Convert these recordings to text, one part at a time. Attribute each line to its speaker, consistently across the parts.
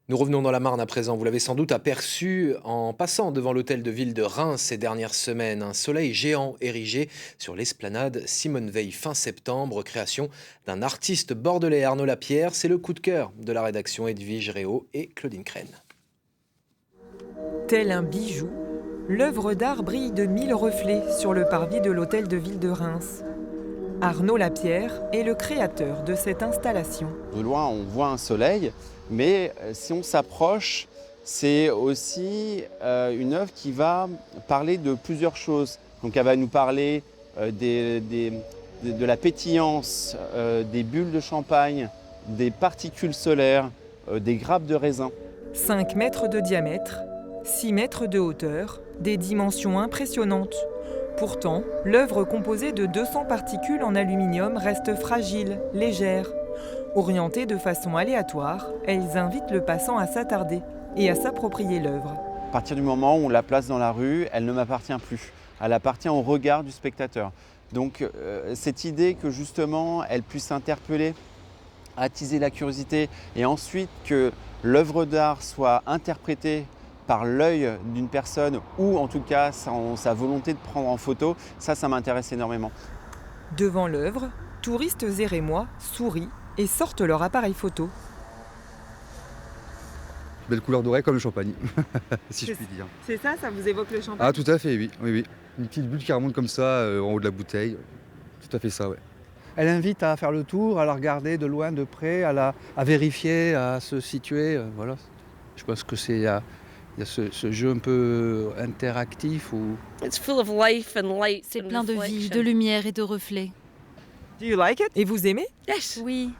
Speaker 1: Nous revenons dans la Marne à présent. Vous l'avez sans doute aperçu en passant devant l'hôtel de ville de Reims ces dernières semaines. Un soleil géant érigé sur l'esplanade Simone Veil fin septembre, création d'un artiste bordelais Arnaud Lapierre. C'est le coup de cœur de la rédaction Edwige Réau et Claudine Crène.
Speaker 2: Tel un bijou, l'œuvre d'art brille de 1000 reflets sur le parvis de l'hôtel de ville de Reims. Arnaud Lapierre est le créateur de cette installation.
Speaker 3: De loin, on voit un soleil, mais si on s'approche, c'est aussi une œuvre qui va parler de plusieurs choses. Donc elle va nous parler de la pétillance, des bulles de champagne, des particules solaires, des grappes de raisin.
Speaker 2: 5 mètres de diamètre, 6 mètres de hauteur, des dimensions impressionnantes. Pourtant, l'œuvre composée de 200 particules en aluminium reste fragile, légère. Orientées de façon aléatoire, elles invitent le passant à s'attarder et à s'approprier l'œuvre.
Speaker 3: À partir du moment où on la place dans la rue, elle ne m'appartient plus. Elle appartient au regard du spectateur. Donc cette idée que justement elle puisse interpeller, attiser la curiosité et ensuite que l'œuvre d'art soit interprétée par l'œil d'une personne ou en tout cas sa volonté de prendre en photo, ça m'intéresse énormément.
Speaker 2: Devant l'œuvre, touristes et Rémois sourient et sortent leur appareil photo.
Speaker 4: Belle couleur dorée comme le champagne, si je puis dire.
Speaker 2: C'est ça, ça vous évoque le champagne?
Speaker 4: Ah tout à fait, oui, oui, oui. Une petite bulle qui remonte comme ça en haut de la bouteille. Tout à fait ça, ouais.
Speaker 5: Elle invite à faire le tour, à la regarder de loin, de près, à vérifier, à se situer. Voilà. Je pense que il y a ce jeu un peu interactif où
Speaker 6: C'est plein de vie, de lumière et de reflets.
Speaker 2: Do you like it? Et vous aimez?
Speaker 6: Oui,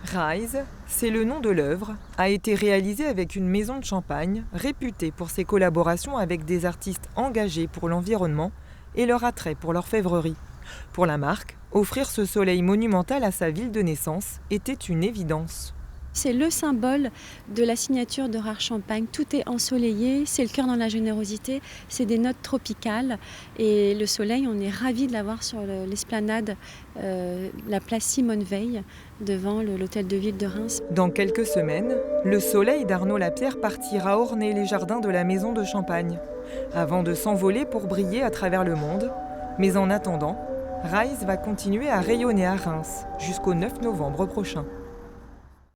Speaker 2: Rise, c'est le nom de l'œuvre, a été réalisée avec une maison de champagne réputée pour ses collaborations avec des artistes engagés pour l'environnement et leur attrait pour l'orfèvrerie. Pour la marque, offrir ce soleil monumental à sa ville de naissance était une évidence.
Speaker 7: C'est le symbole de la signature de Rare Champagne. Tout est ensoleillé, c'est le cœur dans la générosité, c'est des notes tropicales. Et le soleil, on est ravis de l'avoir sur l'esplanade, la place Simone Veil, devant l'hôtel de ville de Reims.
Speaker 2: Dans quelques semaines, le soleil d'Arnaud Lapierre partira orner les jardins de la maison de champagne, avant de s'envoler pour briller à travers le monde. Mais en attendant, Rise va continuer à rayonner à Reims jusqu'au 9 novembre prochain.